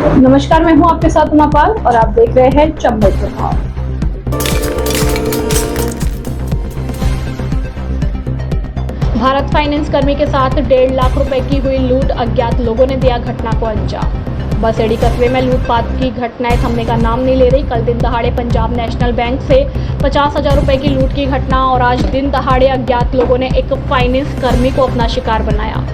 नमस्कार, मैं हूं आपके साथ उमापाल और आप देख रहे हैं चंबल प्रभाव। भारत फाइनेंस कर्मी के साथ 1.5 लाख रुपए की हुई लूट, अज्ञात लोगों ने दिया घटना को अंजाम। बसेड़ी कस्बे में लूटपाट की घटनाएं थमने का नाम नहीं ले रही। कल दिन दहाड़े पंजाब नेशनल बैंक से 50,000 रुपए की लूट की घटना और आज दिन दहाड़े अज्ञात लोगों ने एक फाइनेंस कर्मी को अपना शिकार बनाया।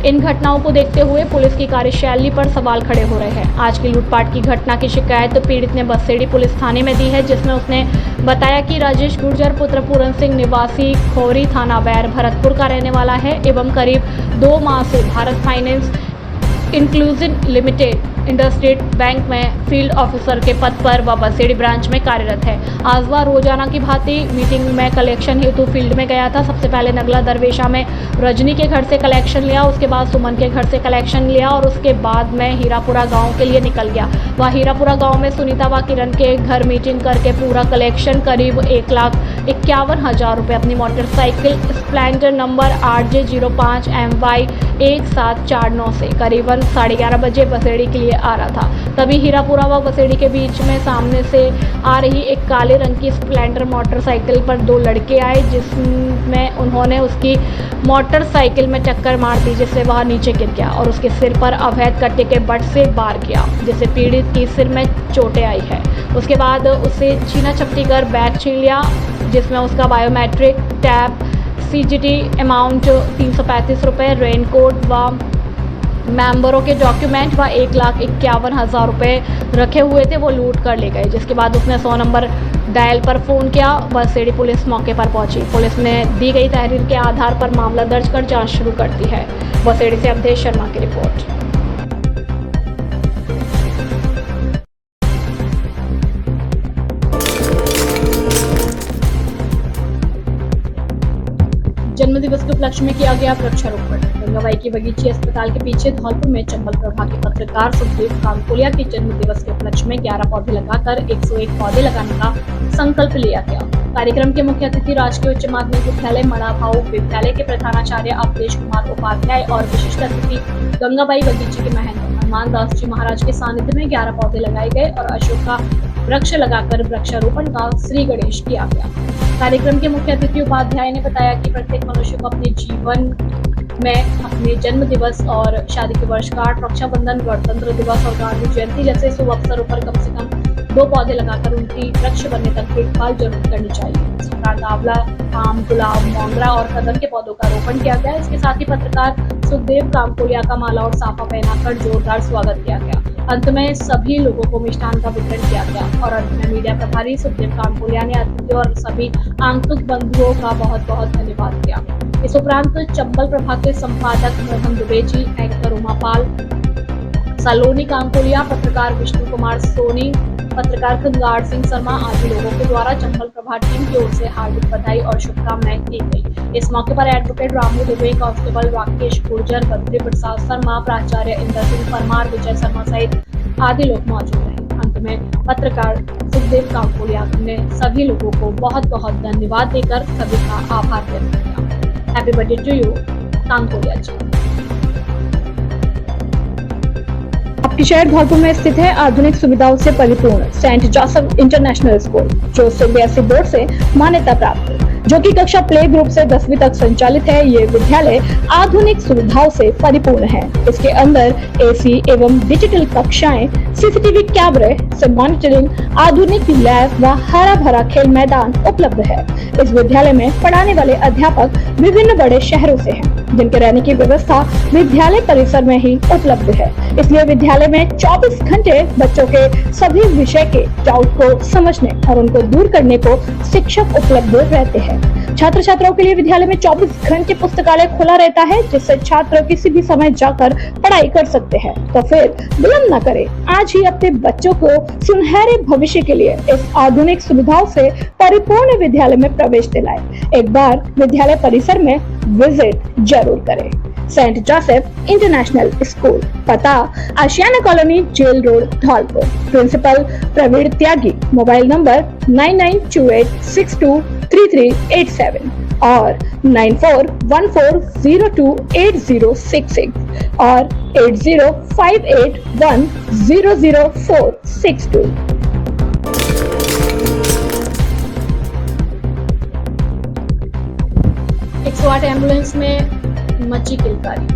इन घटनाओं को देखते हुए पुलिस की कार्यशैली पर सवाल खड़े हो रहे हैं। आज की लूटपाट की घटना की शिकायत पीड़ित ने बसेड़ी पुलिस थाने में दी है, जिसमें उसने बताया कि राजेश गुर्जर पुत्र पूरन सिंह निवासी खोरी थाना बैर भरतपुर का रहने वाला है एवं करीब 2 माह से Bharat finance inclusive limited IndusInd bank में फील्ड ऑफिसर के पद पर व बसेड़ी ब्रांच में कार्यरत है। आज वह रोजाना की भांति मीटिंग में कलेक्शन हेतु फील्ड में गया था। सबसे पहले नगला दरवेशा में रजनी के घर से कलेक्शन लिया, उसके बाद सुमन के घर से कलेक्शन लिया और उसके बाद में हीरापुरा गांव के लिए निकल गया। वह हीरापुरा गांव में सुनीता व किरण के घर मीटिंग करके पूरा कलेक्शन करीब 1,51,000 रुपये अपनी motorcycle Splendor number RJ05 MY 1749 से करीबन 11:30 बजे बसेड़ी के लिए आ रहा था। तभी हीरापुरा व बसेड़ी के बीच में सामने से आ रही एक काले रंग की स्प्लेंडर मोटरसाइकिल पर 2 लड़के आए, जिसमें उन्होंने उसकी मोटरसाइकिल में टक्कर मार दी, जिससे वह नीचे गिर गया और उसके सिर पर अवैध कट्टे के बट से वार किया, जिससे पीड़ित की सिर में चोटें आई है। उसके बाद उसे छीना झपटी कर बैग छीन लिया, जिसमें उसका बायोमेट्रिक टैब, CGT अमाउंट 335 रुपये, रेनकोट व मेंबरों के डॉक्यूमेंट व 1,51,000 रुपये रखे हुए थे, वो लूट कर ले गए। जिसके बाद उसने 100 नंबर डायल पर फ़ोन किया। बसेड़ी पुलिस मौके पर पहुंची। पुलिस ने दी गई तहरीर के आधार पर मामला दर्ज कर जांच शुरू कर दी है। बसेड़ी से अवधेश शर्मा की रिपोर्ट। जन्मदिवस के उपलक्ष्य में किया गया वृक्षारोपण। गंगाबाई की बगीची अस्पताल के पीछे धौलपुर में चंबल प्रभाग के पत्रकार सुखदेव कामकोलिया के जन्मदिवस के उपलक्ष्य में 11 पौधे लगाकर 101 पौधे लगाने का संकल्प लिया गया। कार्यक्रम के मुख्य अतिथि राजकीय उच्च माध्यमिक विद्यालय मड़ाभाऊ विद्यालय के प्रधानाचार्य अवधेश कुमार उपाध्याय और विशिष्ट अतिथि गंगाबाई बगीची के महंत हनुमान दास जी महाराज के सानिध्य में 11 पौधे लगाए गए और अशोक का वृक्ष लगाकर वृक्षारोपण का श्री गणेश किया गया। कार्यक्रम के मुख्य अतिथि उपाध्याय ने बताया कि प्रत्येक मनुष्य को अपने जीवन में अपने जन्म दिवस और शादी की वर्षगांठ, रक्षाबंधन, गणतंत्र दिवस और गांधी जयंती जैसे शुभ अवसरों पर कम से कम 2 पौधे लगाकर उनकी वृक्ष बनने तक देखभाल जरूर करनी चाहिए। इस प्रकार आंवला, आम, गुलाब, मोगरा और कदम के पौधों का रोपण किया गया। इसके साथ ही पत्रकार सुखदेव कामकोलिया का माला और साफा पहनाकर जोरदार स्वागत किया गया। अंत में सभी लोगों को मिष्ठान का वितरण किया गया और अंत में मीडिया प्रभारी सुखदेव कामकोलिया ने अतिथि और सभी आंतरिक बंधुओं का बहुत बहुत धन्यवाद किया। इस उपरांत चंबल प्रभाग के संपादक मोहन दुबे जी, एंकर उमापाल, सलोनी कामकोलिया, पत्रकार विष्णु कुमार सोनी, पत्रकार खंगार सिंह शर्मा आदि लोगों के द्वारा चंबल प्रभाग टीम की ओर से हार्दिक बधाई और शुभकामनाएं दी गई। इस मौके पर एडवोकेट रामू दुबे, कांस्टेबल राकेश गुर्जर, बद्री प्रसाद शर्मा, प्राचार्य इंद्र सिंह परमार, विजय शर्मा सहित आदि लोग मौजूद रहे। अंत में पत्रकार सुखदेव कामकोलिया ने सभी लोगों को बहुत बहुत धन्यवाद देकर सभी का आभार व्यक्त किया। हैप्पी बर्थडे टू यू कामकोलिया जी। आपके शहर धौलपुर में स्थित है आधुनिक सुविधाओं से परिपूर्ण सेंट जोसेफ इंटरनेशनल स्कूल, जो सीबीएसई बोर्ड से मान्यता प्राप्त है, जो कि कक्षा प्ले ग्रुप से 10वीं तक संचालित है। ये विद्यालय आधुनिक सुविधाओं से परिपूर्ण है। इसके अंदर एसी एवं डिजिटल कक्षाएं, सीसीटीवी कैमरे से मॉनिटरिंग, आधुनिक लैब व हरा भरा खेल मैदान उपलब्ध है। इस विद्यालय में पढ़ाने वाले अध्यापक विभिन्न बड़े शहरों से हैं, जिनके रहने की व्यवस्था विद्यालय परिसर में ही उपलब्ध है। इसलिए विद्यालय में 24 घंटे बच्चों के सभी विषय के डाउट को समझने और उनको दूर करने को शिक्षक उपलब्ध रहते हैं। छात्र छात्राओं के लिए विद्यालय में 24 घंटे पुस्तकालय खुला रहता है, जिससे छात्र किसी भी समय जाकर पढ़ाई कर सकते हैं। तो फिर विलंब न करें, आज ही अपने बच्चों को सुनहरे भविष्य के लिए इस आधुनिक सुविधाओं से परिपूर्ण विद्यालय में प्रवेश दिलाएं। एक बार विद्यालय परिसर में विजिट जरूर करें। सेंट जोसेफ इंटरनेशनल स्कूल, पता Ashiyana colony, jail road, Dholpur. Principal Praveen Tyagi. Mobile number 9928623387। और 9414028066 और 8058100462। 108 एम्बुलेंस में मची किलकारी।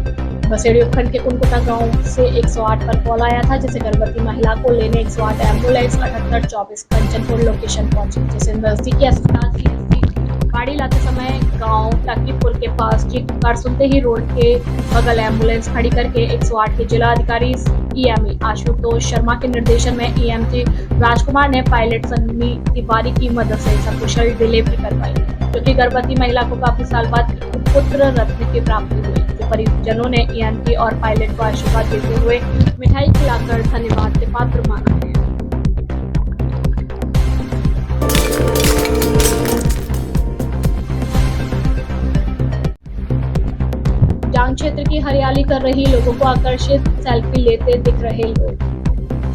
बसेड़ी उपखंड के कुनकुटा गांव से 108 पर कॉल आया था, जिसे गर्भवती महिला को लेने 108 एम्बुलेंस 7824 कंचनपुर लोकेशन पहुंची, जिसे नजदीकी अस्पताल सीएससी गाड़ी लाते समय गांव टकीपुर के पास की पुकार सुनते ही रोड के बगल एम्बुलेंस खड़ी करके 108 के जिला अधिकारी ईएमई आशुतोष शर्मा के निर्देशन में ईएमटी राजकुमार ने पायलट सन्नी तिवारी की मदद से सकुशल डिलीवरी करवाई, जो कि गर्भवती महिला को काफी साल बाद पुत्र रत्न की प्राप्ति हुई। जो परिजनों ने ईएमटी और पायलट को आशीर्वाद देते हुए मिठाई खिलाकर धन्यवाद के पात्र माना है। डांग क्षेत्र की हरियाली कर रही लोगों को आकर्षित सेल्फी लेते दिख रहे लोग।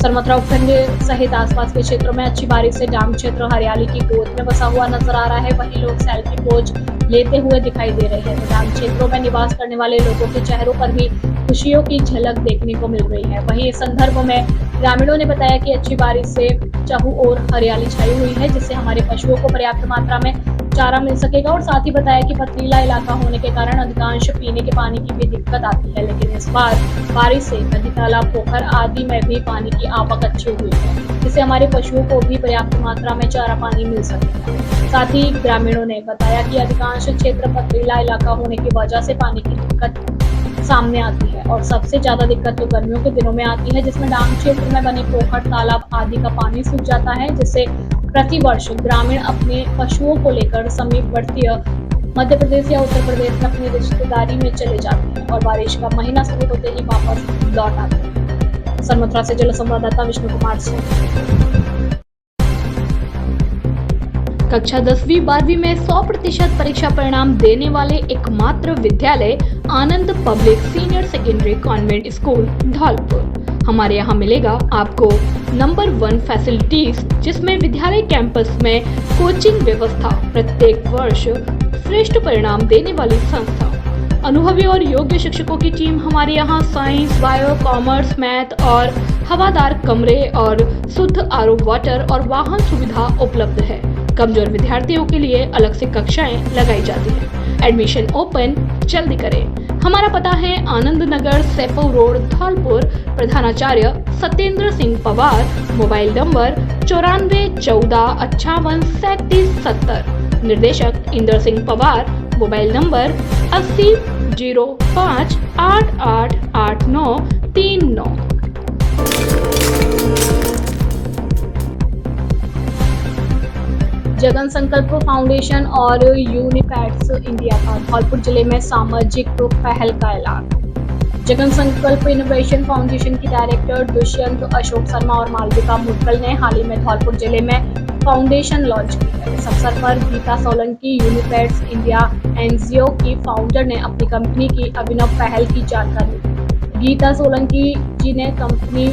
सरमथुरा उपखंड सहित आसपास के क्षेत्रों में अच्छी बारिश से डांग क्षेत्र हरियाली की गोद में बसा हुआ नजर आ रहा है। वहीं लोग सेल्फी पोज लेते हुए दिखाई दे रहे हैं। डांग क्षेत्रों में निवास करने वाले लोगों के चेहरों पर भी खुशियों की झलक देखने को मिल रही है। वहीं इस संदर्भ में ग्रामीणों ने बताया कि अच्छी बारिश से चारों ओर हरियाली छाई हुई है, जिससे हमारे पशुओं को पर्याप्त मात्रा में चारा मिल सकेगा। और साथ ही बताया कि पथरीला इलाका होने के कारण अधिकांश पीने के पानी की भी दिक्कत आती है, लेकिन इस बार बारिश से नदी, तालाब, पोखर आदि में भी पानी की आवक अच्छी हुई है, जिससे हमारे पशुओं को भी पर्याप्त मात्रा में चारा पानी मिल सकेगा। साथ ही ग्रामीणों ने बताया कि अधिकांश क्षेत्र पथरीला इलाका होने की वजह से पानी की दिक्कत सामने आती है और सबसे ज्यादा दिक्कत तो गर्मियों के दिनों में आती है, जिसमें डांग क्षेत्र में बने पोखर, तालाब आदि का पानी सूख जाता है, जिससे प्रतिवर्ष ग्रामीण अपने पशुओं को लेकर समीपवर्ती मध्य प्रदेश या उत्तर प्रदेश में अपनी रिश्तेदारी में चले जाते हैं और बारिश का महीना शुरू होते ही वापस लौट आते हैं। सरमथुरा से जिला संवाददाता विष्णु कुमार सिंह। कक्षा 10वीं 12वीं में 100% परीक्षा परिणाम देने वाले एकमात्र विद्यालय Anand public senior secondary convent school Dholpur. हमारे यहाँ मिलेगा आपको नंबर 1 फैसिलिटीज, जिसमें विद्यालय कैंपस में कोचिंग व्यवस्था, प्रत्येक वर्ष श्रेष्ठ परिणाम देने वाली संस्था, अनुभवी और योग्य शिक्षकों की टीम। हमारे यहाँ साइंस, बायो, कॉमर्स, मैथ और हवादार कमरे और शुद्ध आरओ वाटर और वाहन सुविधा उपलब्ध है। कमजोर विद्यार्थियों के लिए अलग से कक्षाएं लगाई जाती हैं। एडमिशन ओपन जल्दी करें। हमारा पता है आनंद नगर, सेपऊ रोड, धौलपुर। प्रधानाचार्य सत्येंद्र सिंह पवार। Mobile number 9414583770। निर्देशक Indra Singh Pawar. Mobile number 8005888939। Jagan Sankalp foundation और यूनिपैड्स इंडिया का धौलपुर जिले में सामाजिक पहल का ऐलान। जगन संकल्प इनोवेशन फाउंडेशन की डायरेक्टर दुष्यंत अशोक शर्मा और मालविका मुदगल ने हाल ही में धौलपुर जिले में फाउंडेशन लॉन्च की है। इस अवसर पर गीता सोलंकी, यूनिपैड्स इंडिया एनजीओ की फाउंडर ने अपनी कंपनी की अभिनव पहल की जानकारी दी। गीता सोलंकी जी ने कंपनी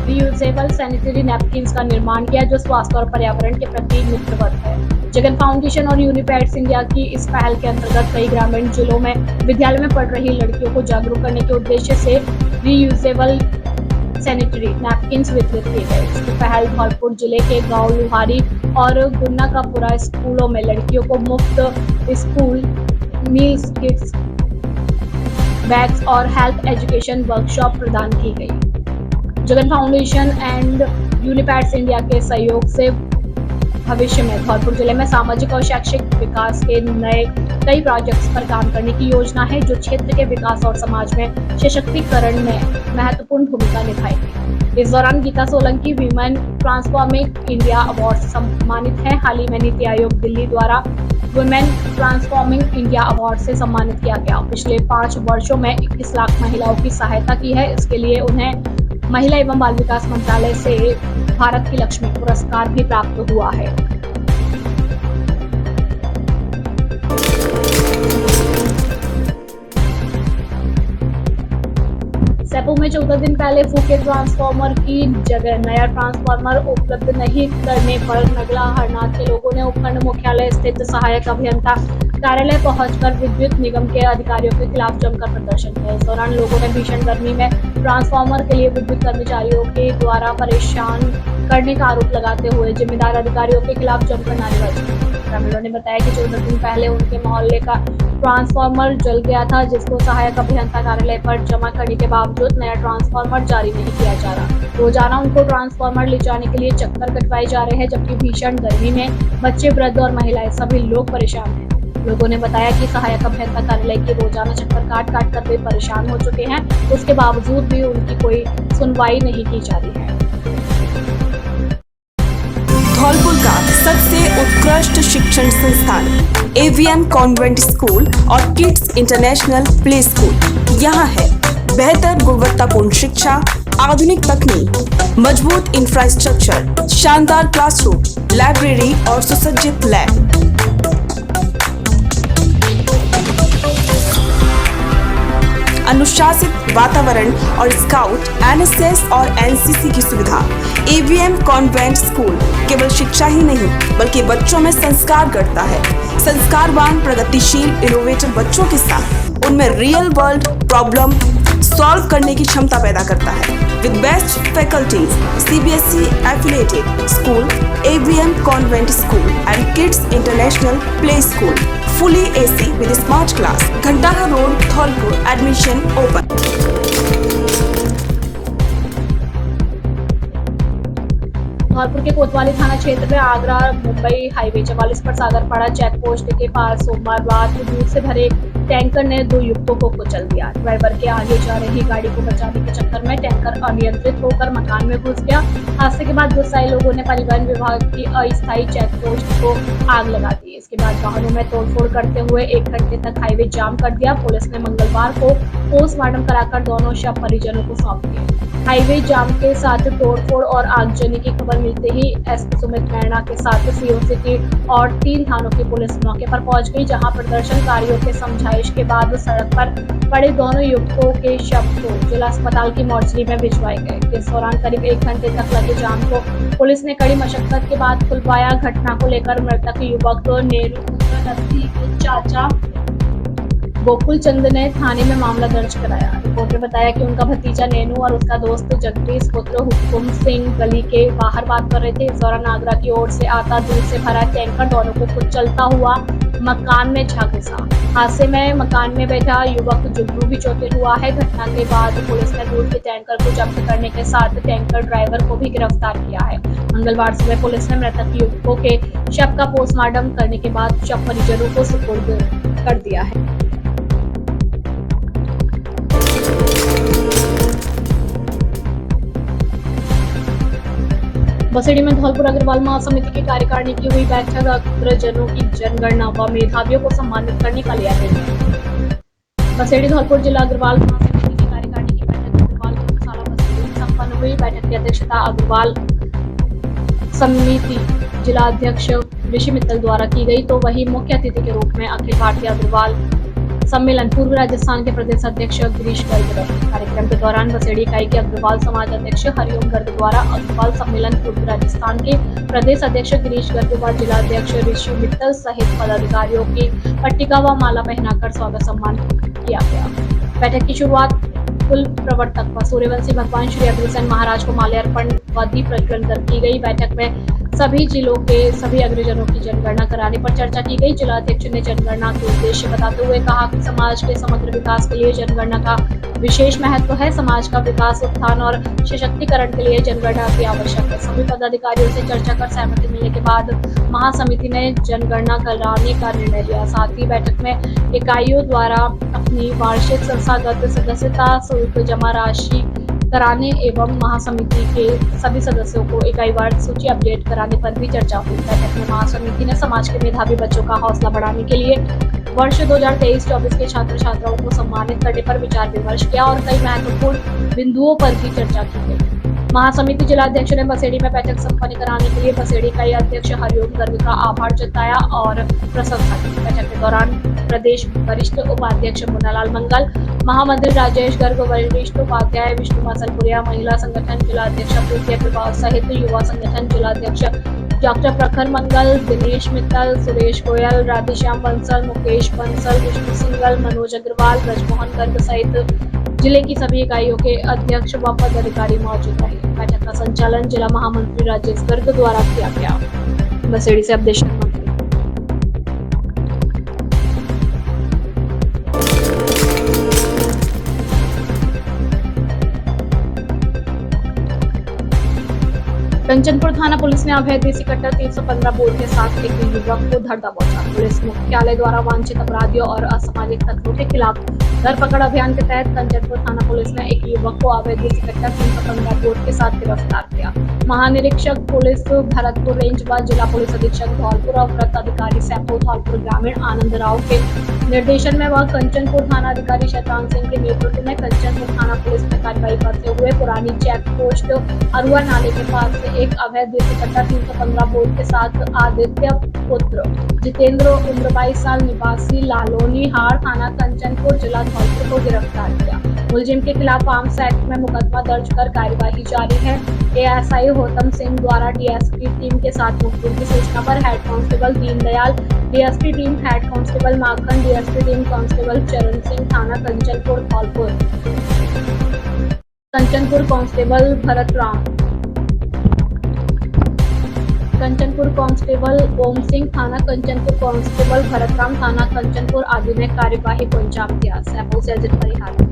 रियूजेबल सैनिटरी नैपकिन्स का निर्माण किया, जो स्वास्थ्य और पर्यावरण के प्रति मित्रवत है। जगन फाउंडेशन और यूनिपैड्स इंडिया की इस पहल के अंतर्गत कई ग्रामीण जिलों में विद्यालय में पढ़ रही लड़कियों को जागरूक करने के उद्देश्य से रियूजेबल सैनिटरी नैपकिन्स वितरित किए गए। इसकी पहल धौलपुर जिले के गांव लुहारी और गुन्ना का पुरा स्कूलों में लड़कियों को मुफ्त स्कूल मील्स, किट्स, बैग्स और हेल्थ एजुकेशन वर्कशॉप प्रदान की गई। जगन फाउंडेशन एंड यूनिपैड्स इंडिया के सहयोग से भविष्य में धौलपुर जिले में सामाजिक और शैक्षिक विकास के नए कई प्रोजेक्ट्स पर काम करने की योजना है, जो क्षेत्र के विकास और समाज में सशक्तिकरण में महत्वपूर्ण भूमिका निभाएगी। इस दौरान Geeta Solanki women transforming India award से सम्मानित है। हाल ही में नीति आयोग दिल्ली द्वारा वुमेन ट्रांसफॉर्मिंग इंडिया अवार्ड से सम्मानित किया गया। पिछले 5 वर्षों में 21 लाख महिलाओं की सहायता की है। इसके लिए उन्हें महिला एवं बाल विकास मंत्रालय से भारत की लक्ष्मी पुरस्कार भी प्राप्त हुआ है। जयपुर में 14 दिन पहले फूके ट्रांसफार्मर की जगह नया ट्रांसफार्मर उपलब्ध नहीं करने पर नगला हरनाथ के लोगों ने उपखंड मुख्यालय स्थित सहायक अभियंता कार्यालय पहुंचकर विद्युत निगम के अधिकारियों के खिलाफ जमकर प्रदर्शन किया। इस दौरान लोगों ने भीषण गर्मी में ट्रांसफार्मर के लिए विद्युत कर्मचारियों के द्वारा परेशान करने का आरोप लगाते हुए जिम्मेदार अधिकारियों के खिलाफ जमकर नारेबाजी की। ग्रामीणों ने बताया कि 14 दिन पहले उनके मोहल्ले का ट्रांसफार्मर जल गया था, जिसको सहायक अभियंता कार्यालय पर जमा करने के बावजूद नया ट्रांसफार्मर जारी नहीं किया जा रहा। रोजाना उनको ट्रांसफार्मर ले जाने के लिए चक्कर कटवाए जा रहे हैं, जबकि भीषण गर्मी में बच्चे, वृद्ध और महिलाएं सभी लोग परेशान हैं। लोगों ने बताया कि सहायक अभियंता कार्यालय की रोजाना चक्कर काट काट कर वे परेशान हो चुके हैं, उसके बावजूद भी उनकी कोई सुनवाई नहीं की जा रही है। धौलपुर का सबसे उत्कृष्ट शिक्षण संस्थान एवीएम कॉन्वेंट स्कूल और किड्स इंटरनेशनल प्ले स्कूल यहाँ है। बेहतर गुणवत्तापूर्ण शिक्षा, आधुनिक तकनीक, मजबूत इंफ्रास्ट्रक्चर, शानदार क्लासरूम, लाइब्रेरी और सुसज्जित लैब। अनुशासित वातावरण और स्काउट, एनएसएस और एनसीसी की सुविधा। एवीएम कॉन्वेंट स्कूल केवल शिक्षा ही नहीं बल्कि बच्चों में संस्कार गढ़ता है। संस्कारवान, प्रगतिशील, इनोवेटिव बच्चों के साथ उनमें रियल वर्ल्ड प्रॉब्लम सॉल्व करने की क्षमता पैदा करता है। With best faculties, CBSE affiliated school, AVM convent school and kids international play school, fully AC with smart class, Ghantaghar road, Dholpur. Admission open. Dholpur के कोतवाली थाना क्षेत्र में आगरा मुंबई हाईवे 44 पर सागरपाड़ा चेक पोस्ट के पास सोमवार रात दूध से भरे टैंकर ने 2 युवकों को कुचल दिया। ड्राइवर के आगे जा रही गाड़ी को बचाने के चक्कर में टैंकर अनियंत्रित होकर मकान में घुस गया। हादसे के बाद गुस्साए लोगों ने परिवहन विभाग की अस्थायी चेक पोस्ट को आग लगा दी। इसके बाद वाहनों में तोड़फोड़ करते हुए 1 घंटे तक हाईवे जाम कर दिया। पुलिस ने मंगलवार को पोस्टमार्टम कराकर दोनों शव परिजनों को सौंप दिए। हाईवे जाम के साथ तोड़फोड़ और आगजनी की खबर मिलते ही एसपी सुमित मैणा के साथ सीओ सिटी और 3 थानों की पुलिस मौके पर पहुंच गई, जहां प्रदर्शनकारियों के समझाइश के बाद सड़क पर पड़े दोनों युवकों के शव को जिला अस्पताल की मोर्चरी में भिजवाए गए। इस दौरान करीब 1 घंटे तक लगे जाम को पुलिस ने कड़ी मशक्कत के बाद खुलवाया। घटना को लेकर मृतक युवक नेहरू के चाचा गोकुल चंद ने थाने में मामला दर्ज कराया। रिपोर्ट में बताया कि उनका भतीजा नेनू और उसका दोस्त जगदीश पुत्र हुकुम सिंह गली के बाहर बात कर रहे थे। इस दौरान आगरा की ओर से आता दूध से भरा टैंकर दोनों को कुचलता हुआ मकान में जा घुसा। हादसे में मकान में बैठा युवक जुगनू भी चोटिल हुआ है। घटना के बाद पुलिस ने दूध के टैंकर को जब्त करने के साथ टैंकर ड्राइवर को भी गिरफ्तार किया है। मंगलवार सुबह पुलिस ने मृतक युवकों के शव का पोस्टमार्टम करने के बाद शव परिजनों को सुपुर्द कर दिया है। बसेड़ी में धौलपुर अग्रवाल महासमिति की कार्यकारिणी की हुई बैठक। अग्रजनों की जनगणना व मेधावियों को सम्मानित करने का लिया निर्णय। बसेड़ी धौलपुर जिला अग्रवाल महासमिति की कार्यकारिणी की बैठक अग्रवाल गौशाला बसेड़ी में संपन्न हुई। बैठक की अध्यक्षता अग्रवाल समिति जिला अध्यक्ष ऋषि मित्तल द्वारा की गई, तो वही मुख्य अतिथि के रूप में अखिल भारतीय अग्रवाल सम्मेलन पूर्व राजस्थान के प्रदेश अध्यक्ष गिरीश गर्ग रहे। कार्यक्रम के दौरान बसेड़ी इकाई के अग्रवाल समाज अध्यक्ष हरिओम गर्ग द्वारा अग्रवाल सम्मेलन पूर्व राजस्थान के प्रदेश अध्यक्ष गिरीश गर्ग व जिला अध्यक्ष ऋषि मित्तल सहित पदाधिकारियों की पट्टिका व माला पहनाकर स्वागत सम्मान किया गया। बैठक की शुरुआत कुल प्रवर्तक व सूर्यवंशी भगवान श्री अग्रसेन महाराज को माल्यार्पण व दीप प्रज्वलन कर की गई। बैठक में सभी जिलों के सभी अग्रजनों की जनगणना कराने पर चर्चा की गई। जिला अध्यक्ष ने जनगणना के उद्देश्य बताते हुए कहा कि समाज के समग्र विकास के लिए जनगणना का विशेष महत्व है। समाज का विकास, उत्थान और सशक्तिकरण के लिए जनगणना अति आवश्यक है। सभी पदाधिकारियों से चर्चा कर सहमति मिलने के बाद महासमिति ने जनगणना कराने का निर्णय लिया। साथ ही बैठक में इकाइयों द्वारा अपनी वार्षिक संस्थागत सदस्यता शुल्क जमा राशि कराने एवं महासमिति के सभी सदस्यों को इकाईवार सूची अपडेट कराने पर भी चर्चा हुई। बैठक में महासमिति ने समाज के मेधावी बच्चों का हौसला बढ़ाने के लिए वर्ष 2023-24 के छात्र छात्राओं को सम्मानित करने पर विचार विमर्श किया और कई महत्वपूर्ण बिंदुओं पर भी चर्चा की गई। महासमिति जिलाध्यक्ष ने बसेड़ी में बैठक संपन्न कराने के लिए बसेड़ी इकाई अध्यक्ष हरिओम गर्ग का आभार जताया और प्रशंसा की। बैठक के दौरान प्रदेश वरिष्ठ उपाध्यक्ष मुन्नालाल मंगल, महामंत्री राजेश गर्ग, वरिष्ठ उपाध्याय विष्णु मासलपुरिया, महिला संगठन जिलाध्यक्ष प्रीति अग्रवाल सहित युवा संगठन जिलाध्यक्ष डॉक्टर प्रखर मंगल, दिनेश मित्तल, सुरेश गोयल, राधेश्याम बंसल, मुकेश बंसल, विष्णु सिंगल, मनोज अग्रवाल, ब्रजमोहन गर्ग सहित जिले की सभी इकाइयों के अध्यक्ष व पदाधिकारी मौजूद रहे। बैठक का संचालन जिला महामंत्री राजेश गर्ग द्वारा किया गया। बसेड़ी से अवधेश मंत्री। कंचनपुर थाना पुलिस ने अवैध देसी कट्टा 315 बोर के साथ एक युवक को धर दबोचा। पुलिस मुख्यालय द्वारा वांछित अपराधियों और असामाजिक तत्वों के खिलाफ धरपकड़ अभियान के तहत कंचनपुर थाना पुलिस ने एक युवक को अवैध देसी कट्टा 315 बोर के साथ गिरफ्तार किया। महानिरीक्षक पुलिस भरतपुर रेंज व जिला पुलिस अधीक्षक धौलपुर और वृत्त अधिकारी सैपो धौलपुर ग्रामीण आनंद राव के निर्देशन में व कंचनपुर थाना अधिकारी शैतान सिंह के नेतृत्व में कंचनपुर थाना पुलिस में कार्रवाई करते हुए पुरानी चेक पोस्ट अरुआ नाले के पास से एक अवैध देसी कट्टा 315 बोर के साथ आदित्य पुत्र जितेंद्र उम्र 22 साल निवासी लालोनी हार थाना कंचनपुर जिला धौलपुर को गिरफ्तार किया। मुलजिम के खिलाफ आर्म्स एक्ट में मुकदमा दर्ज कर कार्यवाही जारी है। एएसआई होतम सिंह द्वारा डीएसपी टीम के साथ मुखबिर की सूचना पर head constable Deendayal, DSP team head constable Makhan, DSP team constable Charan Singh थाना कंचनपुर धौलपुर, कंचनपुर कांस्टेबल भरत राम, कंचनपुर कांस्टेबल ओम सिंह थाना कंचनपुर, कांस्टेबल भरतराम थाना कंचनपुर आदि ने कार्यवाही को अंजाम दिया। सैपो से अजित परिहार।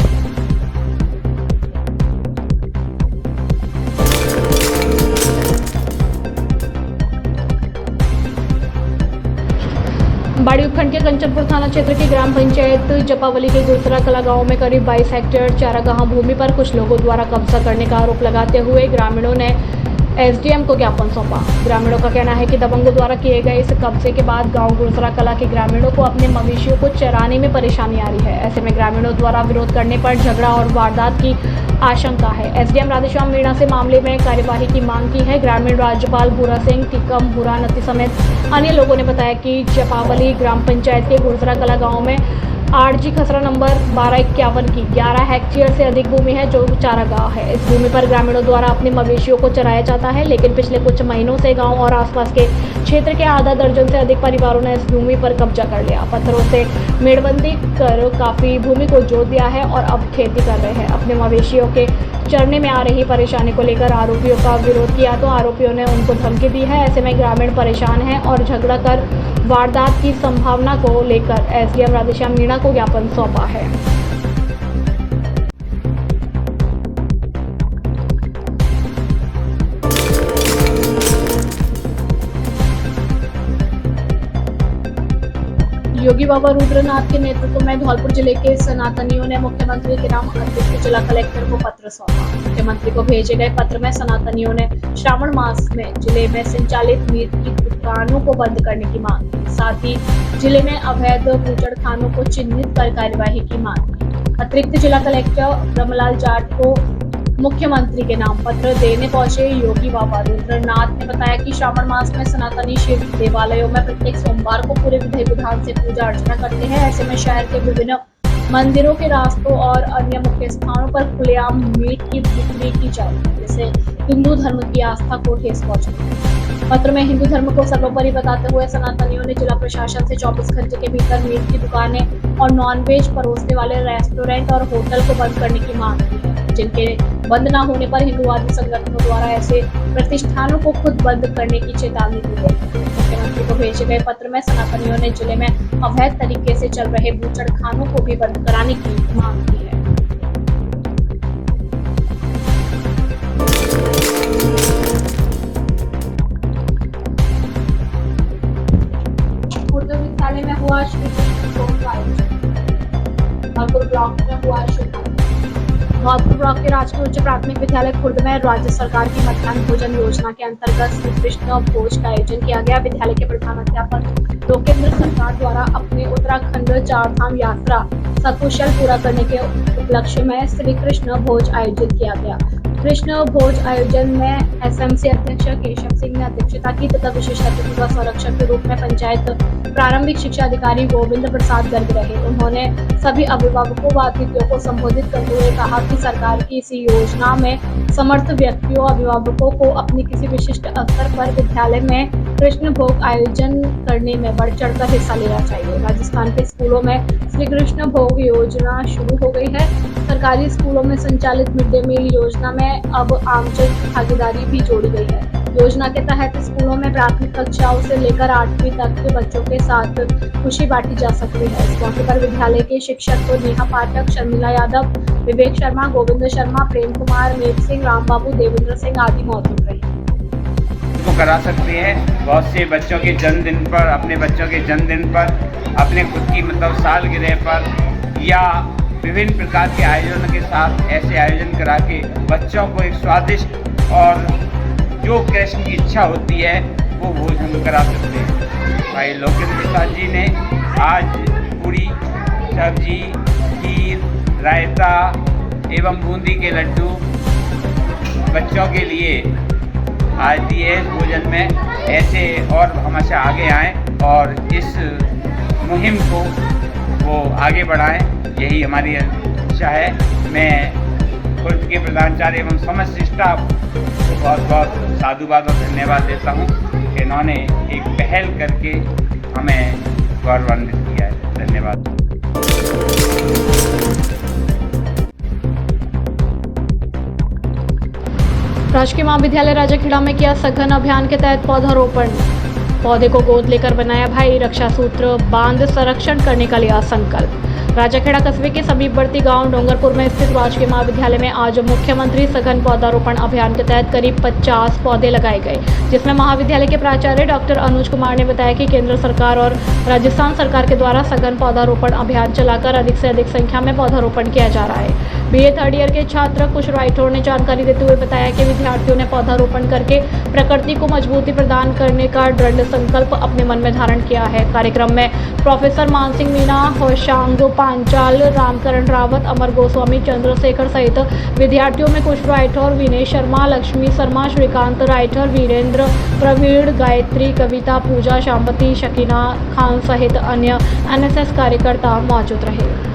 बाड़ी उपखंड के कंचनपुर थाना क्षेत्र की ग्राम पंचायत जपावली के गुरसरा कला गांव में करीब 22 हेक्टेयर चारागाह भूमि पर कुछ लोगों द्वारा कब्जा करने का आरोप लगाते हुए ग्रामीणों ने एसडीएम को ज्ञापन सौंपा। ग्रामीणों का कहना है कि दबंगों द्वारा किए गए इस कब्जे के बाद गांव गुरसरा कला के ग्रामीणों को अपने मवेशियों को चराने में परेशानी आ रही है। ऐसे में ग्रामीणों द्वारा विरोध करने पर झगड़ा और वारदात की आशंका है। एसडीएम राधेश्याम मीणा से मामले में कार्यवाही की मांग की है। ग्रामीण राज्यपाल भूरा सिंह, टिकम भूरा नती समेत अन्य लोगों ने बताया कि जपावली ग्राम पंचायत के गुरसरा कला गाँव में आरजी खसरा नंबर 1251 की 11 हेक्टेयर से अधिक भूमि है जो चारागाह है। इस भूमि पर ग्रामीणों द्वारा अपने मवेशियों को चराया जाता है, लेकिन पिछले कुछ महीनों से गांव और आसपास के क्षेत्र के आधा दर्जन से अधिक परिवारों ने इस भूमि पर कब्जा कर लिया। पत्थरों से मेड़बंदी कर काफी भूमि को जोत दिया है और अब खेती कर रहे हैं। अपने मवेशियों के चरने में आ रही परेशानी को लेकर आरोपियों का विरोध किया तो आरोपियों ने उनको धमकी दी है। ऐसे में ग्रामीण परेशान हैं और झगड़ा कर वारदात की संभावना को लेकर एसडीएम राधेश्याम मीणा को ज्ञापन सौंपा है। योगी बाबा रुद्रनाथ के नेतृत्व में धौलपुर जिले के सनातनियों ने मुख्यमंत्री के नाम अतिरिक्त जिला कलेक्टर को पत्र सौंपा। मुख्यमंत्री को भेजे गए पत्र में सनातनियों ने श्रावण मास में जिले में संचालित मीट की दुकानों को बंद करने की मांग की। साथ ही जिले में अवैध बूचड़खानों को चिन्हित कर कार्यवाही की मांग की। अतिरिक्त जिला कलेक्टर ब्रह्मलाल जाट को मुख्यमंत्री के नाम पत्र देने पहुंचे योगी बाबा रुद्रनाथ ने बताया कि श्रावण मास में सनातनी शिव देवालयों में प्रत्येक सोमवार को पूरे विधि विधान से पूजा अर्चना करते हैं। ऐसे में शहर के विभिन्न मंदिरों के रास्तों और अन्य मुख्य स्थानों पर खुलेआम मीट की बिक्री की जाती है, जिससे हिंदू धर्म की आस्था को ठेस पहुंचती है। पत्र में हिंदू धर्म को सर्वोपरि बताते हुए सनातनियों ने जिला प्रशासन से 24 घंटे के भीतर मीट की दुकानें और नॉनवेज परोसने वाले रेस्टोरेंट और होटल को बंद करने की मांग की है, जिनके बंद न होने पर हिंदुवादी संगठनों द्वारा ऐसे प्रतिष्ठानों को खुद बंद करने की चेतावनी दी गई। मुख्यमंत्री को भेजे गए पत्र में सनातनियों ने जिले में अवैध तरीके से चल रहे बूचड़खानों को भी बंद कराने की मांग की है। खुर्द विद्यालय में हुआ श्री कृष्ण भोज का आयोजन। धौलपुर ब्लॉक में हुआ धौलपुर ब्लॉक के राजकीय उच्च प्राथमिक विद्यालय खुर्द में राज्य सरकार की मध्याह्न भोजन योजना के अंतर्गत श्री कृष्ण भोज का आयोजन किया गया। विद्यालय के प्रधानाध्यापक लोकेंद्र सरकार द्वारा अपने उत्तराखंड चारधाम यात्रा सकुशल पूरा करने के उपलक्ष्य में श्री कृष्ण भोज आयोजित किया गया। कृष्ण भोज आयोजन में एसएमसी अध्यक्ष केशव सिंह ने अध्यक्षता की तथा विशिष्ट अतिथि व संरक्षक के रूप में पंचायत प्रारंभिक शिक्षा अधिकारी गोविंद प्रसाद गर्ग रहे। उन्होंने सभी अभिभावकों व अतिथियों को संबोधित करते हुए कहा कि सरकार की इस योजना में समर्थ व्यक्तियों अभिभावकों को अपनी किसी विशिष्ट अवसर पर विद्यालय में कृष्ण भोग आयोजन करने में बढ़ चढ़कर हिस्सा लेना चाहिए। राजस्थान के स्कूलों में श्री कृष्ण भोग योजना शुरू हो गई है। सरकारी स्कूलों में संचालित मिड डे मील योजना में अब आमजन की भागीदारी भी जोड़ी गई है। योजना के तहत स्कूलों में प्राथमिक कक्षाओं से लेकर 8वीं तक के बच्चों के साथ खुशी बांटी जा सकती है। इस मौके पर विद्यालय के शिक्षक तो नेहा पाठक, शर्मिला यादव, विवेक शर्मा, गोविंद शर्मा, प्रेम कुमार, मेघ सिंह, राम बाबू, देवेंद्र सिंह आदि मौजूद रहे। करा सकते हैं। बहुत से बच्चों के जन्मदिन पर, अपने बच्चों के जन्मदिन पर, अपने खुद की सालगिरह पर या विभिन्न प्रकार के आयोजनों के साथ ऐसे आयोजन करा के बच्चों को एक स्वादिष्ट और जो कृष्ण की इच्छा होती है वो भोजन करा सकते हैं। भाई लोकेंद्र प्रसाद जी ने आज पूरी सब्जी, खीर, रायता एवं बूंदी के लड्डू बच्चों के लिए आज दिए। इस भोजन में ऐसे और हमेशा आगे आएँ और इस मुहिम को वो आगे बढ़ाएं, यही हमारी इच्छा है। मैं खुद के प्रधानाचार्य एवं समस्त स्टाफ को बहुत बहुत साधुवाद और धन्यवाद देता हूँ कि इन्होंने एक पहल करके हमें गौरवान्वित किया है। धन्यवाद। राजकीय महाविद्यालय राजाखेड़ा में किया सघन अभियान के तहत पौधारोपण। पौधे को गोद लेकर बनाया भाई रक्षा सूत्र, बांध संरक्षण करने का लिया संकल्प। राजाखेड़ा कस्बे के समीपवर्ती गांव डोंगरपुर में स्थित राजकीय महाविद्यालय में आज मुख्यमंत्री सघन पौधारोपण अभियान के तहत करीब 50 पौधे लगाए गए, जिसमें महाविद्यालय के प्राचार्य डॉक्टर अनुज कुमार ने बताया कि केंद्र सरकार और राजस्थान सरकार के द्वारा सघन पौधारोपण अभियान चलाकर अधिक से अधिक संख्या में पौधारोपण किया जा रहा है। बीए थर्ड ईयर के छात्र कुश राइठौर ने जानकारी देते हुए बताया कि विद्यार्थियों ने पौधारोपण करके प्रकृति को मजबूती प्रदान करने का दृढ़ संकल्प अपने मन में धारण किया है। कार्यक्रम में प्रोफेसर मानसिंह मीणा, होशांग पांचाल, रामकरण रावत, अमर गोस्वामी, चंद्रशेखर सहित विद्यार्थियों में कुश राइठौर, विनय शर्मा, लक्ष्मी शर्मा, श्रीकांत राइठौर, वीरेंद्र, प्रवीण, गायत्री, कविता, पूजा, शांबती, शकीना खान सहित अन्य एनएसएस कार्यकर्ता मौजूद रहे।